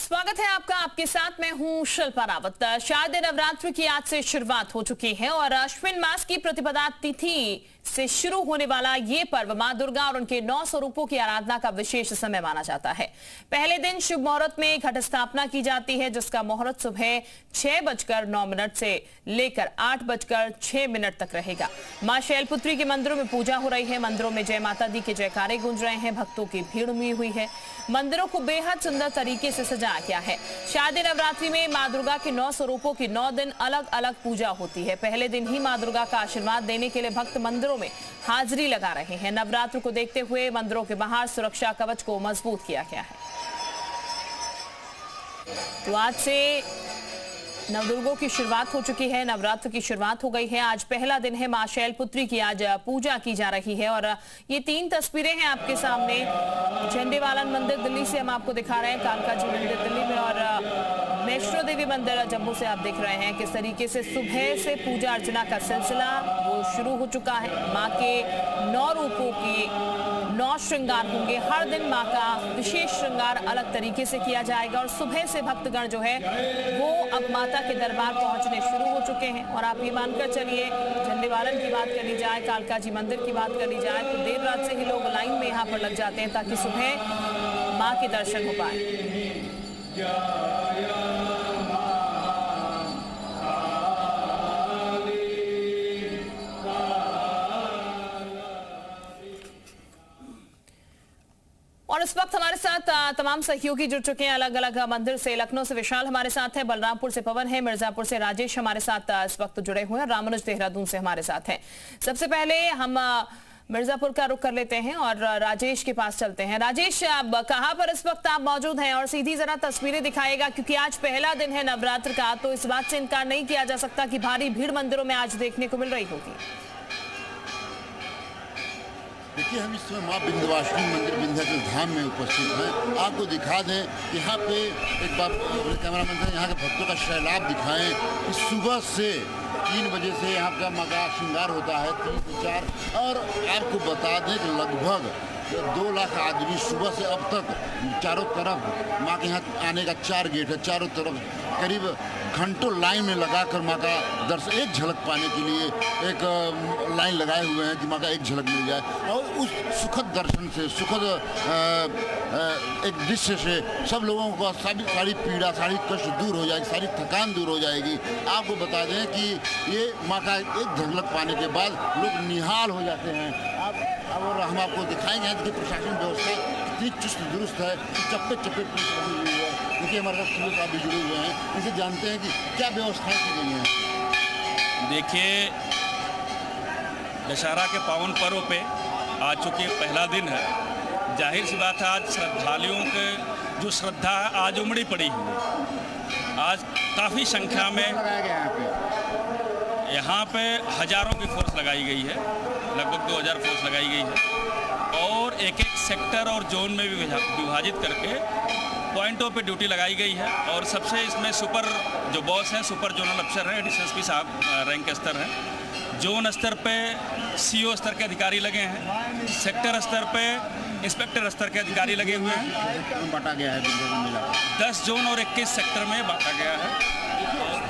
स्वागत है आपका। आपके साथ मैं हूं शिल्पा रावत। शारदीय नवरात्र की आज से शुरुआत हो चुकी है और अश्विन मास की प्रतिपदा तिथि से शुरू होने वाला ये पर्व मां दुर्गा और उनके 9 स्वरूपों की आराधना का विशेष समय माना जाता है। पहले दिन शुभ मुहूर्त में घट स्थापना की जाती है, जिसका मुहूर्त सुबह 6:09 से लेकर 8:06 तक रहेगा। मां शैलपुत्री के मंदिरों में पूजा हो रही है। मंदिरों में जय माता दी के जयकारे गूंज रहे हैं। भक्तों की भीड़ उमड़ी हुई है। मंदिरों को बेहद सुंदर तरीके से सजाया गया है। शारदीय नवरात्रि में मां दुर्गा के 9 स्वरूपों की 9 दिन अलग अलग पूजा होती है। पहले दिन ही मां दुर्गा का आशीर्वाद देने के लिए भक्त मंदिरों में हाजिरी लगा रहे हैं। नवरात्र को देखते हुए मंदिरों के बाहर सुरक्षा कवच को मजबूत किया गया है। तो आज से नवदुर्गों की शुरुआत हो चुकी है। नवरात्र की शुरुआत हो गई है। आज पहला दिन है। मां शैलपुत्री की आज पूजा की जा रही है और ये 3 तस्वीरें हैं आपके सामने। झंडेवालन मंदिर दिल्ली से हम आपको दिखा रहे हैं, कालका जी मंदिर दिल्ली में और वैष्णो देवी मंदिर जम्मू से आप देख रहे हैं किस तरीके से सुबह से पूजा अर्चना का सिलसिला वो शुरू हो चुका है। मां के 9 रूपों की 9 श्रृंगार होंगे। हर दिन मां का विशेष श्रृंगार अलग तरीके से किया जाएगा और सुबह से भक्तगण जो है वो अब माता के दरबार पहुंचने शुरू हो चुके हैं। और आप ये मानकर चलिए, झंडेवालन की बात कर ली जाए, कालका जी मंदिर की बात कर ली जाए, तो देर रात से ही लोग लाइन में यहाँ पर लग जाते हैं ताकि सुबह मां के दर्शन हो पाए। और इस वक्त हमारे साथ तमाम सहयोगी जुड़ चुके हैं अलग अलग मंदिर से। लखनऊ से विशाल हमारे साथ है, बलरामपुर से पवन है, मिर्जापुर से राजेश हमारे साथ इस वक्त जुड़े हुए हैं, रामानुज देहरादून से हमारे साथ हैं। सबसे पहले हम मिर्जापुर का रुख कर लेते हैं और राजेश के पास चलते हैं। राजेश, अब कहां पर इस वक्त आप मौजूद हैं और सीधी जरा तस्वीरें दिखाएगा, क्योंकि आज पहला दिन है नवरात्र का, तो इस बात से इनकार नहीं किया जा सकता कि भारी भीड़ मंदिरों में आज देखने को मिल रही होगी। देखिए, हम इस समय माँ विंध्यवासिनी मंदिर विंध्याचल धाम में उपस्थित हैं। आपको दिखा दें कि यहाँ पे एक बार कैमरामैन साहब यहाँ के भक्तों का सैलाब दिखाएं कि सुबह से 3 बजे से यहाँ का माँ का श्रृंगार होता है 3 से 4। और आपको बता दें कि लगभग 2 लाख आदमी सुबह से अब तक चारों तरफ माँ के यहाँ आने का 4 गेट है, चारों तरफ करीब घंटों लाइन में लगाकर माँ का दर्शन, एक झलक पाने के लिए एक लाइन लगाए हुए हैं कि माँ का एक झलक मिल जाए। और उस सुखद दर्शन से, सुखद एक दृश्य से सब लोगों का सारी पीड़ा, सारी कष्ट दूर हो जाएगी, सारी थकान दूर हो जाएगी। आपको बता दें कि ये माँ का एक झलक पाने के बाद लोग निहाल हो जाते हैं। और हम आपको दिखाएंगे कि प्रशासन व्यवस्था कितनी चुस्त दुरुस्त है, चप्पे चप्पे पुलिस लगी हुई है। देखिए, हमारे साथ पुलिस आप भी जुड़े हुए हैं, इनसे जानते हैं कि क्या व्यवस्थाएं की गई हैं। देखिए, दशहरा के पावन पर्व पे आज चूँकि पहला दिन है, जाहिर सी बात है आज श्रद्धालुओं के जो श्रद्धा है आज उमड़ी पड़ी हुई है। आज काफ़ी संख्या में यहाँ पे हज़ारों की फोर्स लगाई गई है, लगभग 2000 फोर्स लगाई गई है और एक सेक्टर और जोन में भी विभाजित करके पॉइंटों पे ड्यूटी लगाई गई है। और सबसे इसमें सुपर जो बॉस हैं, सुपर जोनल अफसर हैं, DSP साहब रैंक स्तर हैं, जोन स्तर पे CO स्तर के अधिकारी लगे हैं, सेक्टर स्तर पे इंस्पेक्टर स्तर के अधिकारी लगे हुए हैं। बांटा गया है 10 जोन और 21 सेक्टर में बांटा गया है।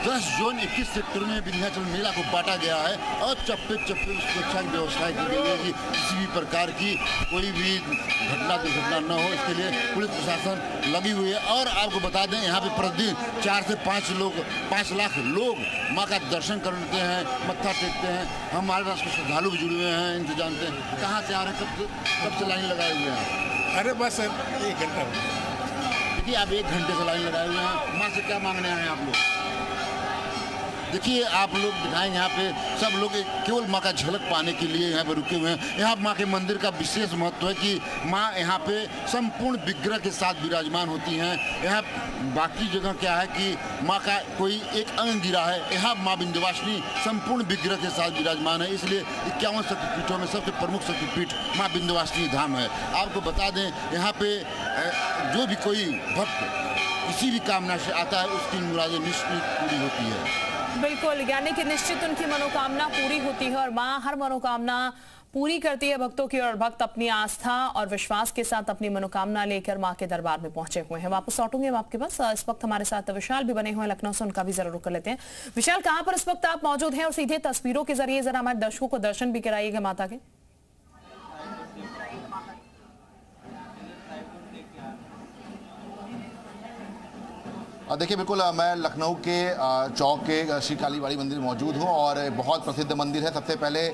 10 जोन 21 सेक्टर में विंध्याचल मेला को बांटा गया है और चप्पे चप्पे सुरक्षा की व्यवस्था की गई है कि किसी भी प्रकार की कोई भी घटना दुर्घटना न हो, इसके लिए पुलिस प्रशासन लगी हुई है। और आपको बता दें, यहाँ पे प्रतिदिन 4 से 5 लाख लोग माँ का दर्शन करते हैं, मत्था टेकते हैं। हमारे पास कुछ श्रद्धालु भी जुड़े हुए हैं, इनसे जानते हैं कहाँ से आ रहे हैं, कब से लाइन लगाए हुए हैं। अरे बस 1 घंटा। देखिए, आप 1 घंटे से लाइन लगाए हुए हैं। माँ से क्या मांगने आए हैं आप लोग? देखिए, आप लोग दिखाएंगे यहाँ पे सब लोग केवल माँ का झलक पाने के लिए यहाँ पे रुके हुए हैं। यहाँ माँ के मंदिर का विशेष महत्व है कि माँ यहाँ पे संपूर्ण विग्रह के साथ विराजमान होती हैं। यहाँ बाकी जगह क्या है कि माँ का कोई एक अंग गिरा है, यहाँ माँ विंध्यवासिनी संपूर्ण विग्रह के साथ विराजमान है। इसलिए 51 शक्तिपीठों में सबसे प्रमुख शक्तिपीठ माँ विंध्यवासिनी धाम है। आपको बता दें, यहाँ पे जो भी कोई भक्त किसी भी कामना से आता है उसकी मुरादें निश्चित पूरी होती है। बिल्कुल, यानी कि निश्चित उनकी मनोकामना पूरी होती है और मां हर मनोकामना पूरी करती है भक्तों की और भक्त अपनी आस्था और विश्वास के साथ अपनी मनोकामना लेकर मां के दरबार में पहुंचे हुए हैं। वापस लौटूंगे आपके पास। इस वक्त हमारे साथ विशाल भी बने हुए हैं लखनऊ से, उनका भी जरूर कर लेते हैं। विशाल, कहां पर इस वक्त आप मौजूद हैं और सीधे तस्वीरों के जरिए जरा हमारे दर्शकों को दर्शन भी कराइएगा माता के। देखिए, बिल्कुल मैं लखनऊ के चौक के श्री काली बाड़ी मंदिर मौजूद हूँ और बहुत प्रसिद्ध मंदिर है। सबसे पहले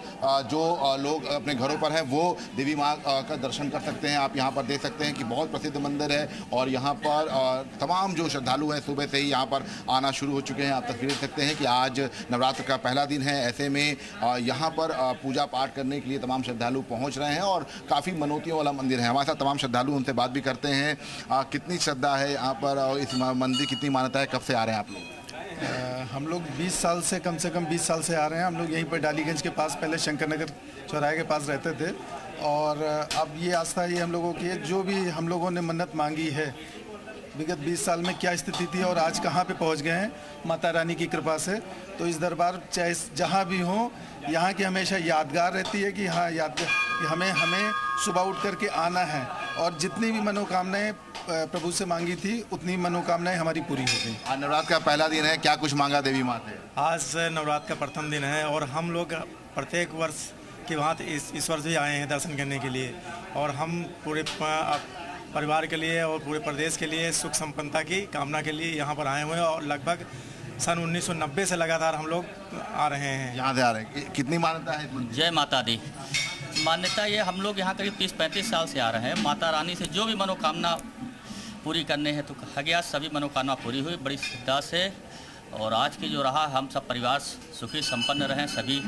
जो लोग अपने घरों पर हैं वो देवी माँ का दर्शन कर सकते हैं। आप यहाँ पर देख सकते हैं कि बहुत प्रसिद्ध मंदिर है और यहाँ पर तमाम जो श्रद्धालु हैं सुबह से ही यहाँ पर आना शुरू हो चुके हैं। आप तस्वीर देख सकते हैं कि आज नवरात्र का पहला दिन है, ऐसे में यहाँ पर पूजा पाठ करने के लिए तमाम श्रद्धालु पहुँच रहे हैं और काफ़ी मनोतियों वाला मंदिर है। हमारे साथ तमाम श्रद्धालु, उनसे बात भी करते हैं। कितनी श्रद्धा है यहाँ पर, इस मंदिर कितनी मान्यता है, कब से आ रहे हैं आप लोग? हम लोग 20 साल से, कम से कम 20 साल से आ रहे हैं। हम लोग यहीं पर डालीगंज के पास, पहले शंकर नगर चौराहे के पास रहते थे और अब ये आस्था ये हम लोगों की है। जो भी हम लोगों ने मन्नत मांगी है, विगत 20 साल में क्या स्थिति थी और आज कहाँ पे पहुँच गए हैं माता रानी की कृपा से। तो इस दरबार चाहे जहाँ भी हो, यहाँ की हमेशा यादगार रहती है कि हाँ हमें सुबह उठ करके आना है और जितनी भी मनोकामनाएं प्रभु से मांगी थी उतनी मनोकामनाएं हमारी पूरी हो गई। आज नवरात्र का पहला दिन है, क्या कुछ मांगा देवी माँ से? आज नवरात्र का प्रथम दिन है और हम लोग प्रत्येक वर्ष की भांति इस वर्ष भी आए हैं दर्शन करने के लिए और हम पूरे परिवार के लिए और पूरे प्रदेश के लिए सुख संपन्नता की कामना के लिए यहाँ पर आए हुए हैं और लगभग सन 1990 से लगातार हम लोग आ रहे हैं। यहाँ से आ रहे हैं। कितनी मान्यता है? जय माता दी। मान्यता ये, हम लोग यहाँ करीब 30-35 साल से आ रहे हैं। माता रानी से जो भी मनोकामना पूरी करने हैं तो कहा गया, सभी मनोकामना पूरी हुई बड़ी श्रद्धा से। और आज की जो रहा, हम सब परिवार सुखी संपन्न रहें, सभी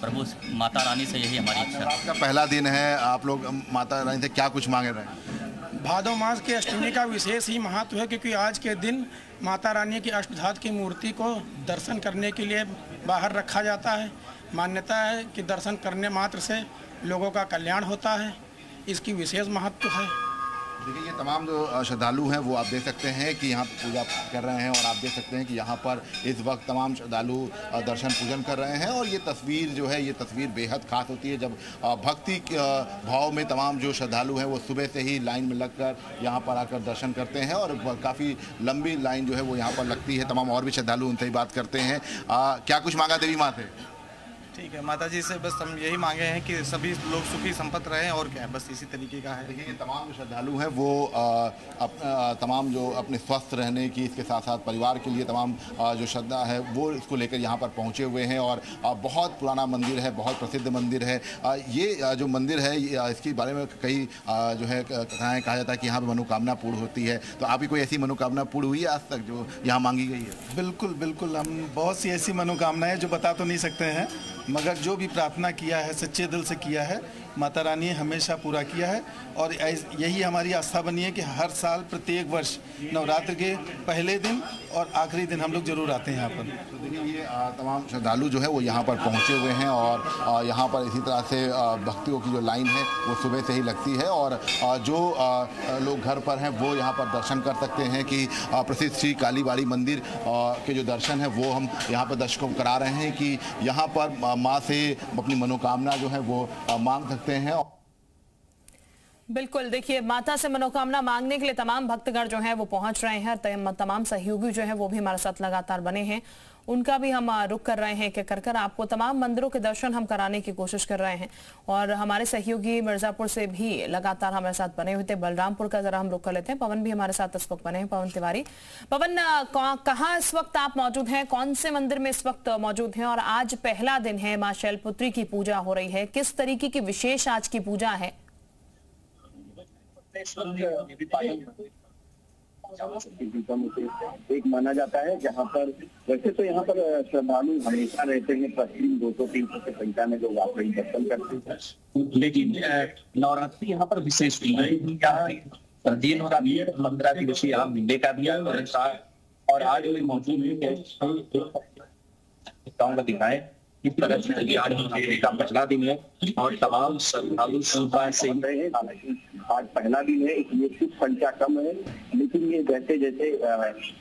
प्रभु माता रानी से यही हमारी इच्छा है। आपका पहला दिन है, आप लोग माता रानी से क्या कुछ मांगे रहे हैं? भादो मास के अष्टमी का विशेष ही महत्व है क्योंकि आज के दिन माता रानी की अष्टधातु की मूर्ति को दर्शन करने के लिए बाहर रखा जाता है। मान्यता है कि दर्शन करने मात्र से लोगों का कल्याण होता है, इसकी विशेष महत्व है। देखिए, ये तमाम जो श्रद्धालु हैं वो आप देख सकते हैं कि यहाँ पूजा कर रहे हैं और आप देख सकते हैं कि यहाँ पर इस वक्त तमाम श्रद्धालु दर्शन पूजन कर रहे हैं और ये तस्वीर जो है, ये तस्वीर बेहद खास होती है जब भक्ति भाव में तमाम जो श्रद्धालु हैं वो सुबह से ही लाइन में लगकर यहाँ पर आकर दर्शन करते हैं और काफ़ी लंबी लाइन जो है वो यहाँ पर लगती है। तमाम और भी श्रद्धालु, उनसे ही बात करते हैं। क्या कुछ मांगा देवी माँ से? ठीक है, माता जी से बस हम यही मांगे हैं कि सभी लोग सुखी संपन्न रहें और क्या, बस इसी तरीके का है। देखिए, ये तमाम जो श्रद्धालु हैं वो तमाम जो अपने स्वस्थ रहने की, इसके साथ साथ परिवार के लिए तमाम जो श्रद्धा है वो इसको लेकर यहाँ पर पहुँचे हुए हैं और बहुत पुराना मंदिर है, बहुत प्रसिद्ध मंदिर है। ये जो मंदिर है, इसके बारे में कई जो है कहा जाता है कि यहाँ पर मनोकामना पूर्ण होती है। तो आपकी कोई ऐसी मनोकामना पूर्ण हुई है आज तक जो यहाँ मांगी गई है? बिल्कुल बिल्कुल, हम बहुत सी ऐसी मनोकामनाएं जो बता तो नहीं सकते हैं, मगर जो भी प्रार्थना किया है सच्चे दिल से किया है, माता रानी हमेशा पूरा किया है। और यही हमारी आस्था बनी है कि हर साल प्रत्येक वर्ष नवरात्र के पहले दिन और आखिरी दिन हम लोग जरूर आते हैं यहाँ पर। तो देखिए, ये तमाम श्रद्धालु जो है वो यहाँ पर पहुँचे हुए हैं और यहाँ पर इसी तरह से भक्तों की जो लाइन है वो सुबह से ही लगती है और जो लोग घर पर हैं वो यहाँ पर दर्शन कर सकते हैं कि प्रसिद्ध श्री काली बाड़ी मंदिर के जो दर्शन है वो हम यहाँ पर दर्शकों को करा रहे हैं कि यहाँ पर माँ से अपनी मनोकामना जो है वो मांग सकते हैं। बिल्कुल, देखिए, माता से मनोकामना मांगने के लिए तमाम भक्तगण जो हैं वो पहुंच रहे हैं। तमाम सहयोगी जो हैं वो भी हमारे साथ लगातार बने हैं, उनका भी हम रुख कर रहे हैं कि कर आपको तमाम मंदिरों के दर्शन हम कराने की कोशिश कर रहे हैं। और हमारे सहयोगी मिर्जापुर से भी लगातार हमारे साथ बने हुए थे। बलरामपुर का जरा हम रुख कर लेते हैं। पवन भी हमारे साथ इस वक्त बने हैं, पवन तिवारी। पवन, कहाँ इस वक्त आप मौजूद हैं, कौन से मंदिर में इस वक्त मौजूद हैं और आज पहला दिन है, माँ शैलपुत्री की पूजा हो रही है, किस तरीके की विशेष आज की पूजा है? एक माना जाता है जहाँ पर, वैसे तो यहाँ पर श्रद्धालु हमेशा रहते हैं, प्रतिदिन 200-300 की संख्या में लोग आकर दर्शन करते हैं, लेकिन नवरात्रि यहाँ पर विशेष दिन होता है, 15 दिवसीय यहाँ मिलने का भी और आज मौजूद दिखाए इस तरह से आज का पहला दिन है और तमाम श्रद्धालु सुबह से ही रहे हैं। हालांकि आज पहला दिन है इसलिए कुछ संख्या कम है, लेकिन ये जैसे जैसे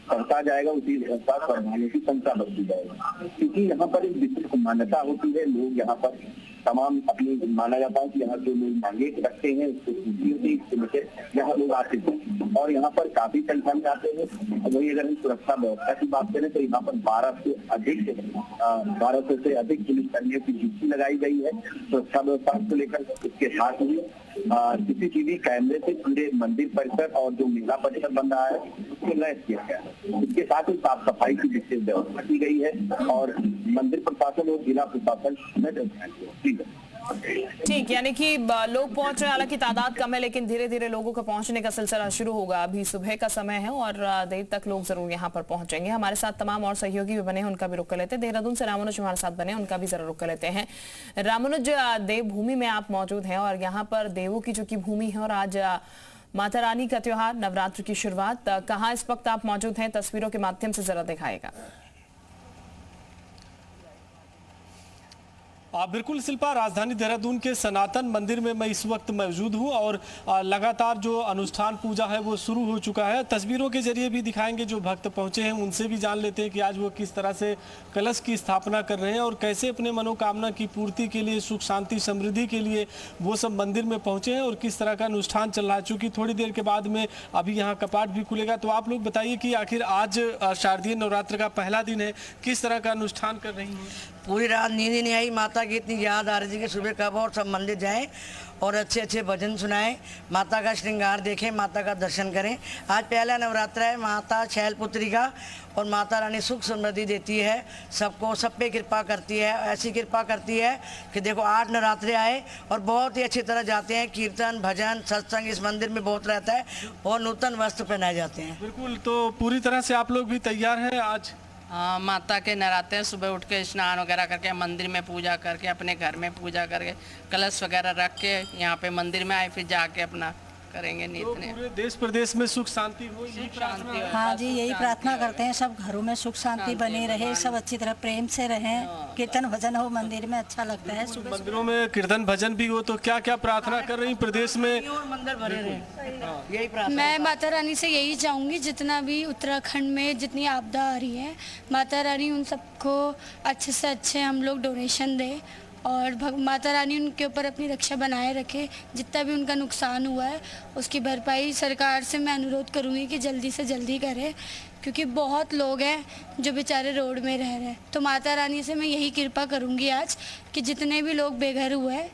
बढ़ता जाएगा उसी अनुसार श्रद्धालुओं की संख्या बढ़ती जाएगी, क्योंकि यहाँ पर एक विशेष मान्यता होती है। लोग यहाँ पर तमाम अपनी माना जाता है कि यहाँ जो लोग मांगे रखते हैं उसको पूरी होती है, यहाँ लोग आते हैं और यहाँ पर काफी संख्या में आते हैं। वही अगर हम सुरक्षा व्यवस्था की बात करें तो यहाँ पर 1200 से अधिक पुलिसकर्मियों की ड्यूटी लगाई गई है सुरक्षा व्यवस्था को लेकर। इसके साथ ही सीसीटीवी कैमरे से पूरे मंदिर परिसर और जो मेला परिसर बन रहा है उसको लैस किया गया है। इसके साथ ही साफ सफाई की विशेष व्यवस्था की गई है और मंदिर प्रशासन और जिला प्रशासन में ठीक, यानी कि लोग पहुंच रहे हैं, हालांकि तादाद कम है लेकिन धीरे धीरे लोगों का पहुंचने का सिलसिला शुरू होगा। अभी सुबह का समय है और देर तक लोग जरूर यहां पर पहुंचेंगे। हमारे साथ तमाम और सहयोगी भी बने हैं, उनका भी रुख कर लेते हैं। देहरादून से रामानुज हमारे साथ बने, उनका भी जरा रुख कर लेते हैं। रामानुज, देवभूमि में आप मौजूद हैं और यहाँ पर देवों की जो की भूमि है और आज माता रानी का त्योहार, नवरात्र की शुरुआत, कहाँ इस वक्त आप मौजूद हैं? तस्वीरों के माध्यम से जरा दिखाएगा। बिल्कुल शिल्पा, राजधानी देहरादून के सनातन मंदिर में मैं इस वक्त मौजूद हूं और लगातार जो अनुष्ठान पूजा है वो शुरू हो चुका है। तस्वीरों के जरिए भी दिखाएंगे, जो भक्त पहुंचे हैं उनसे भी जान लेते हैं कि आज वो किस तरह से कलश की स्थापना कर रहे हैं और कैसे अपने मनोकामना की पूर्ति के लिए, सुख शांति समृद्धि के लिए वो सब मंदिर में पहुंचे हैं और किस तरह का अनुष्ठान चल रहा है। चूँकि थोड़ी देर के बाद में अभी यहाँ कपाट भी खुलेगा, तो आप लोग बताइए कि आखिर आज शारदीय नवरात्र का पहला दिन है, किस तरह का अनुष्ठान कर रही हैं? पूरी रात नींद ही नहीं आई, माता की इतनी याद आ रही थी कि सुबह कब और सब मंदिर जाएं और अच्छे अच्छे भजन सुनाएं, माता का श्रृंगार देखें, माता का दर्शन करें। आज पहला नवरात्र है माता शैलपुत्री का और माता रानी सुख समृद्धि देती है सबको, सब पे कृपा करती है। ऐसी कृपा करती है कि देखो 8 नवरात्रे आए और बहुत ही अच्छी तरह जाते हैं। कीर्तन भजन सत्संग इस मंदिर में बहुत रहता है और नूतन वस्त्र पहनाए जाते हैं। बिल्कुल, तो पूरी तरह से आप लोग भी तैयार हैं आज? हाँ, माता के नराते हैं, सुबह उठ के स्नान वगैरह करके मंदिर में पूजा करके, अपने घर में पूजा करके, कलश वगैरह रख के यहाँ पे मंदिर में आए, फिर जाके अपना करेंगे नित्य नेम। पूरे देश प्रदेश में सुख शांति हो, शांति हो। हाँ जी, यही प्रार्थना करते हैं, सब घरों में सुख शांति बनी रहे, सब अच्छी तरह प्रेम से रहें, कीर्तन भजन हो मंदिर में, अच्छा लगता है। सुबह मंदिरों में कीर्तन भजन भी हो, तो क्या क्या प्रार्थना कर रही प्रदेश में? मंदिर भरे रहे, यही प्रार्थना। मैं माता रानी से यही चाहूँगी, जितना भी उत्तराखंड में जितनी आपदा आ रही है, माता रानी उन सबको अच्छे से अच्छे हम लोग डोनेशन दें और माता रानी उनके ऊपर अपनी रक्षा बनाए रखे। जितना भी उनका नुकसान हुआ है उसकी भरपाई सरकार से मैं अनुरोध करूँगी कि जल्दी से जल्दी करे, क्योंकि बहुत लोग हैं जो बेचारे रोड में रह रहे हैं। तो माता रानी से मैं यही कृपा करूँगी आज कि जितने भी लोग बेघर हुए हैं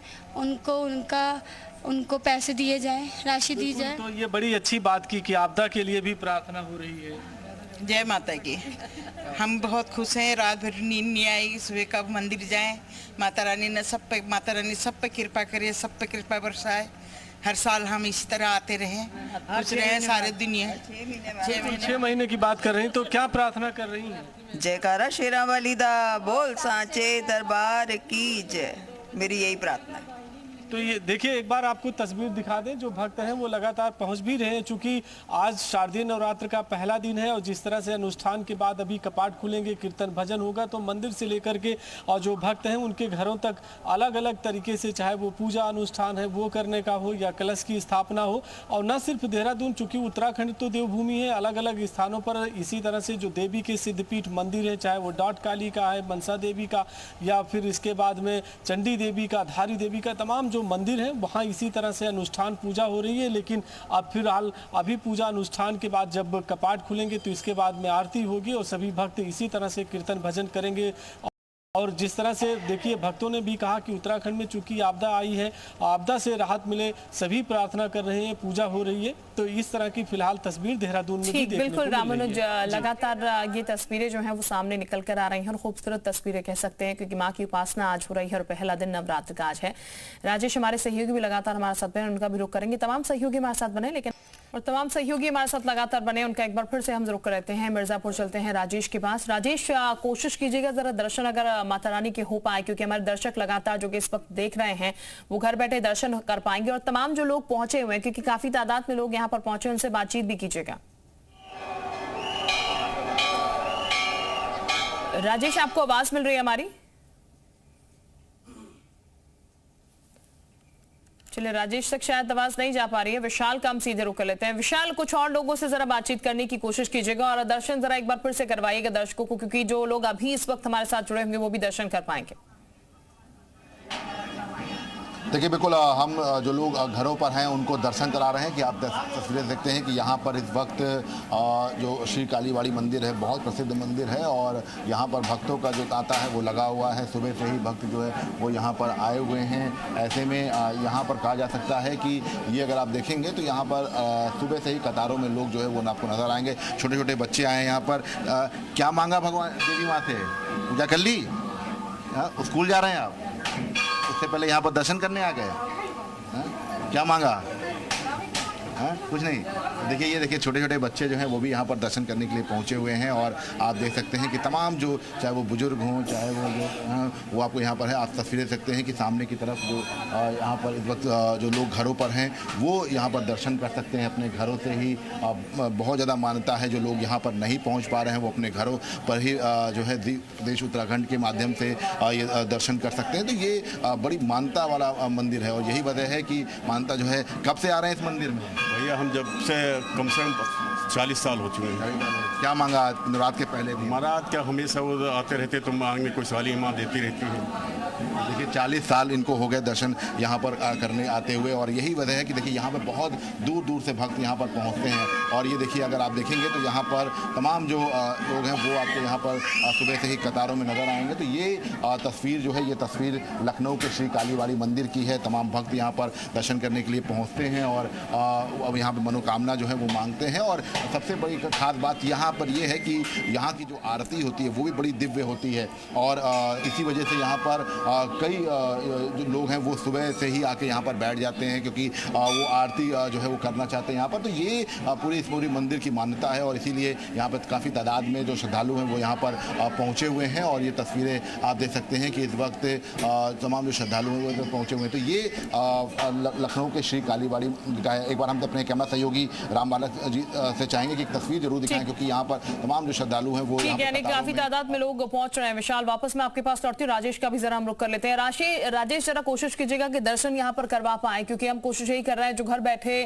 उनको पैसे दिए जाएं, राशि दी जाए। तो ये बड़ी अच्छी बात की कि आपदा के लिए भी प्रार्थना हो रही है। जय माता की। हम बहुत खुश हैं, रात भर नींद नहीं आई, सुबह कब मंदिर जाएं, माता रानी सब पे कृपा करे, सब पे कृपा बरसाए। हर साल हम इसी तरह आते रहें, खुश रहें सारे दुनिया। 6 महीने की बात कर रही हैं, तो क्या प्रार्थना कर रही हैं? जयकारा शेरा वाली दा बोल सांचे दरबार की जय, मेरी यही प्रार्थना है। तो ये देखिए, एक बार आपको तस्वीर दिखा दें, जो भक्त हैं वो लगातार पहुंच भी रहे हैं। चूंकि आज शारदीय नवरात्र का पहला दिन है और जिस तरह से अनुष्ठान के बाद अभी कपाट खुलेंगे, कीर्तन भजन होगा, तो मंदिर से लेकर के और जो भक्त हैं उनके घरों तक अलग अलग तरीके से, चाहे वो पूजा अनुष्ठान है वो करने का हो या कलश की स्थापना हो। और न सिर्फ देहरादून, चूँकि उत्तराखंड तो देवभूमि है, अलग अलग स्थानों पर इसी तरह से जो देवी के सिद्धपीठ मंदिर है, चाहे वो डॉट काली का है, मनसा देवी का, या फिर इसके बाद में चंडी देवी का, धारी देवी का, तमाम मंदिर है वहाँ इसी तरह से अनुष्ठान पूजा हो रही है। लेकिन अब फिलहाल अभी पूजा अनुष्ठान के बाद जब कपाट खुलेंगे तो इसके बाद में आरती होगी और सभी भक्त इसी तरह से कीर्तन भजन करेंगे। और जिस तरह से देखिए, भक्तों ने भी कहा कि उत्तराखंड में चूंकि आपदा आई है, आपदा से राहत मिले, सभी प्रार्थना कर रहे हैं, पूजा हो रही है। तो इस तरह की फिलहाल तस्वीर देहरादून में भी देखने बिल्कुल को मिल रही है। लगातार ये तस्वीरें जो हैं वो सामने निकल कर आ रही हैं और खूबसूरत तस्वीरें कह सकते हैं, क्योंकि माँ की उपासना आज हो रही है और पहला दिन नवरात्र का आज है। राजेश हमारे सहयोगी भी लगातार हमारे साथ बने, उनका भी रुख करेंगे। तमाम सहयोगी हमारे साथ बने, लेकिन और तमाम सहयोगी हमारे साथ लगातार बने, उनका एक बार फिर से हम रुख रहते हैं। मिर्जापुर चलते हैं राजेश के पास। राजेश, कोशिश कीजिएगा जरा दर्शन अगर माता रानी के हो पाए, क्योंकि हमारे दर्शक लगातार जो कि इस वक्त देख रहे हैं वो घर बैठे दर्शन कर पाएंगे। और तमाम जो लोग पहुंचे हुए हैं, क्योंकि काफी तादाद में लोग यहाँ पर पहुंचे, उनसे बातचीत भी कीजिएगा। राजेश, आपको आवाज मिल रही है हमारी? चलिए, राजेश तक शायद आवाज नहीं जा पा रही है। विशाल का हम सीधे रुक लेते हैं। विशाल, कुछ और लोगों से जरा बातचीत करने की कोशिश कीजिएगा और दर्शन जरा एक बार फिर से करवाइएगा दर्शकों को, क्योंकि जो लोग अभी इस वक्त हमारे साथ जुड़े होंगे वो भी दर्शन कर पाएंगे। देखिए बिल्कुल हम जो लोग घरों पर हैं उनको दर्शन करा रहे हैं कि आप तस्वीरें देखते हैं कि यहाँ पर इस वक्त जो श्री कालीबाड़ी मंदिर है बहुत प्रसिद्ध मंदिर है और यहाँ पर भक्तों का जो तांता है वो लगा हुआ है। सुबह से ही भक्त जो है वो यहाँ पर आए हुए हैं। ऐसे में यहाँ पर कहा जा सकता है कि ये अगर आप देखेंगे तो यहाँ पर सुबह से ही कतारों में लोग जो है वो आपको नज़र आएंगे। छोटे छोटे बच्चे आए हैं यहाँ पर। क्या मांगा भगवान देवी माँ से? पूजा कर ली? स्कूल जा रहे हैं आप? इससे पहले यहाँ पर दर्शन करने आ गए? क्या मांगा? कुछ नहीं। देखिए ये देखिए छोटे छोटे बच्चे जो हैं वो भी यहाँ पर दर्शन करने के लिए पहुँचे हुए हैं और आप देख सकते हैं कि तमाम जो चाहे वो बुजुर्ग हों चाहे वो जो वो आपको यहाँ पर है। आप तस्वीरें देख सकते हैं कि सामने की तरफ जो यहाँ पर इस वक्त जो लोग घरों पर हैं वो यहाँ पर दर्शन कर सकते हैं अपने घरों से ही। बहुत ज़्यादा मान्यता है जो लोग यहाँ पर नहीं पहुँच पा रहे हैं वो अपने घरों पर ही जो है देश उत्तराखंड के माध्यम से ये दर्शन कर सकते हैं। तो ये बड़ी मान्यता वाला मंदिर है और यही वजह है कि मान्यता जो है। कब से आ रहे हैं इस मंदिर में? भैया हम जब से कम 40 साल हो चुके हैं। क्या मांगा रात के पहले भी? महाराज क्या हमेशा वो आते रहते तो मांगने कोई साली माँ देती रहती है। देखिए 40 साल इनको हो गए दर्शन यहाँ पर करने आते हुए और यही वजह है कि देखिए यहाँ पर बहुत दूर दूर से भक्त यहाँ पर पहुँचते हैं। और ये देखिए अगर आप देखेंगे तो यहाँ पर तमाम जो लोग हैं वो आपको यहाँ पर सुबह से ही कतारों में नज़र आएंगे। तो ये तस्वीर जो है ये तस्वीर लखनऊ के श्री कालीबाड़ी मंदिर की है। तमाम भक्त यहाँ पर दर्शन करने के लिए पहुँचते हैं और अब यहाँ पर मनोकामना जो है वो मांगते हैं। और सबसे बड़ी खास बात यहाँ पर ये है कि यहाँ की जो आरती होती है वो भी बड़ी दिव्य होती है और इसी वजह से यहाँ पर कई जो लोग हैं वो सुबह से ही आके यहाँ पर बैठ जाते हैं क्योंकि वो आरती जो है वो करना चाहते हैं यहाँ पर। तो ये पूरी मंदिर की मान्यता है और इसीलिए यहाँ पर काफ़ी तादाद में जो श्रद्धालु हैं वो यहाँ पर पहुँचे हुए हैं। और ये तस्वीरें आप देख सकते हैं कि इस वक्त तमाम जो श्रद्धालु हैं वो पहुँचे हुए हैं। तो ये लखनऊ के श्री कालीबाड़ी का है। एक बार हम अपने कैमरा सहयोगी राम बालक जी से चाहेंगे कि तस्वीर जरूर दिखाएं क्योंकि यहाँ पर तमाम जो श्रद्धालु हैं वो यानी काफी तादाद में लोग पहुंच रहे हैं। विशाल वापस मैं आपके पास लौटती हूँ। राजेश का भी जरा हम रुक कर लेते हैं। राजेश जरा कोशिश कीजिएगा कि दर्शन यहाँ पर करवा पाए क्योंकि हम कोशिश यही कर रहे हैं जो घर बैठे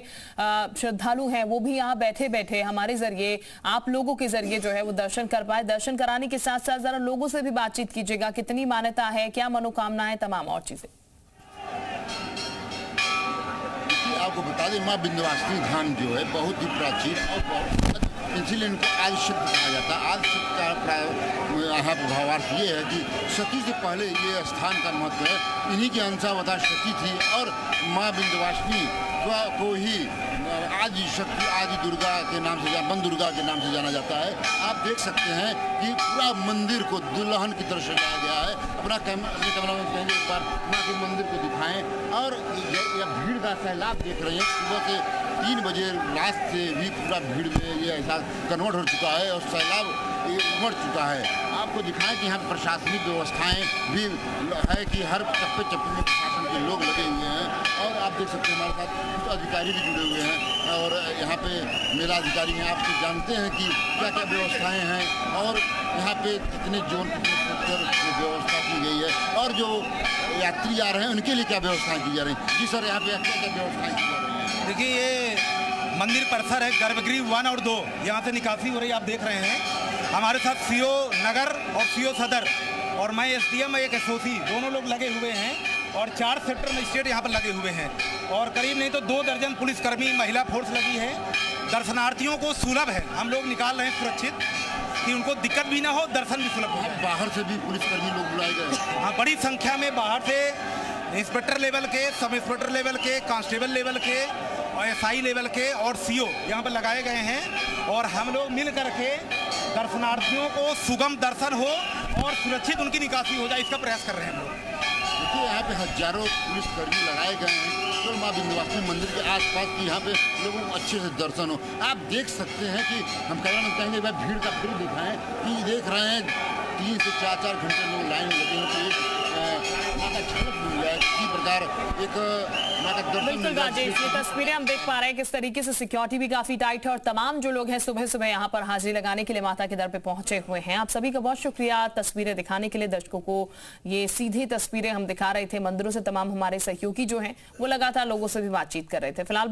श्रद्धालु हैं वो भी यहाँ बैठे बैठे हमारे जरिए आप लोगों के जरिए जो है वो दर्शन कर पाए। दर्शन कराने के साथ साथ जरा लोगों से भी बातचीत कीजिएगा कितनी मान्यता है क्या मनोकामनाएं तमाम और चीजें। आपको बता दें माँ विंध्यवासिनी धाम जो है बहुत ही प्राचीन और बहुत इसलिए इनको आदिशक्ति कहा जाता है। आदिशक्ति का यहाँ पर भावार्थ ये है कि सती से पहले ये स्थान का महत्व है। इन्हीं की अंशावतार सती थी और माँ विंध्यवासिनी को ही आदि शक्ति आदि दुर्गा के नाम से वन दुर्गा के नाम से जाना जाता है। आप देख सकते हैं कि पूरा मंदिर को दुल्हन की तरह सजाया गया है। अपने कैमरा में कहेंगे एक बार माँ के मंदिर को दिखाएं। और यह भीड़ का सैलाब देख रहे हैं। सुबह से 3 बजे रात से भी पूरा भीड़ में ये ऐसा कन्वर्ट हो चुका है और सैलाब उमड़ चुका है। आपको दिखाएं कि यहाँ प्रशासनिक व्यवस्थाएं भी है कि हर चप्पे चप्पे में प्रशासन के लोग लगे हुए हैं। और आप देख सकते हैं हमारे साथ कुछ अधिकारी भी जुड़े हुए हैं और यहाँ पे मेला अधिकारी हैं। आप तो जानते हैं कि क्या क्या व्यवस्थाएं हैं और यहाँ पे कितने जोन कितने सेक्टर की व्यवस्था की गई है और जो यात्री आ रहे हैं उनके लिए क्या व्यवस्थाएं की जा रही हैं। जी सर, यहाँ पे क्या क्या व्यवस्थाएं की जा रही हैं? देखिए ये मंदिर परिसर है गर्भगृह 1 और 2 यहाँ से निकासी हो रही है। आप देख रहे हैं हमारे साथ सीओ नगर और सीओ सदर और मैं एसडीएम एक एसओसी दोनों लोग लगे हुए हैं और 4 सेक्टर मजिस्ट्रेट यहाँ पर लगे हुए हैं और करीब नहीं तो 2 दर्जन पुलिसकर्मी महिला फोर्स लगी है। दर्शनार्थियों को सुलभ है हम लोग निकाल रहे हैं सुरक्षित कि उनको दिक्कत भी ना हो, दर्शन भी सुलभ हो। बाहर से भी पुलिसकर्मी लोग बुलाए गए? हाँ, बड़ी संख्या में बाहर से इंस्पेक्टर लेवल के, सब इंस्पेक्टर लेवल के, कांस्टेबल लेवल के और एसआई लेवल के और सीओ यहाँ पर लगाए गए हैं और हम लोग मिल करके दर्शनार्थियों को सुगम दर्शन हो और सुरक्षित उनकी निकासी हो जाए इसका प्रयास कर रहे हैं हम लोग। देखिए यहाँ पे हजारों पुलिसकर्मी लगाए गए हैं तो माँ विंध्यवासिनी मंदिर के आसपास की यहाँ पे लोगों को अच्छे से दर्शन हो। आप देख सकते हैं कि हम कैमरा में कहेंगे भाई भीड़ का फिर दिखाएं कि देख रहे हैं 3 से 4 घंटे लोग लाइन में लगे हैं तो माँ का झलक मिल जाए इसी प्रकार एक माँ का दर्शन। बिल्कुल राजेश, ये तस्वीरें हम देख पा रहे हैं किस तरीके से सिक्योरिटी भी काफी टाइट है और तमाम जो लोग हैं सुबह सुबह यहाँ पर हाजिरी लगाने के लिए माता के दर पे पहुंचे हुए हैं। आप सभी का बहुत शुक्रिया तस्वीरें दिखाने के लिए। दर्शकों को ये सीधी तस्वीरें हम दिखा रहे थे मंदिरों से। तमाम हमारे सहयोगी जो हैं वो लगातार लोगों से भी बातचीत कर रहे थे। फिलहाल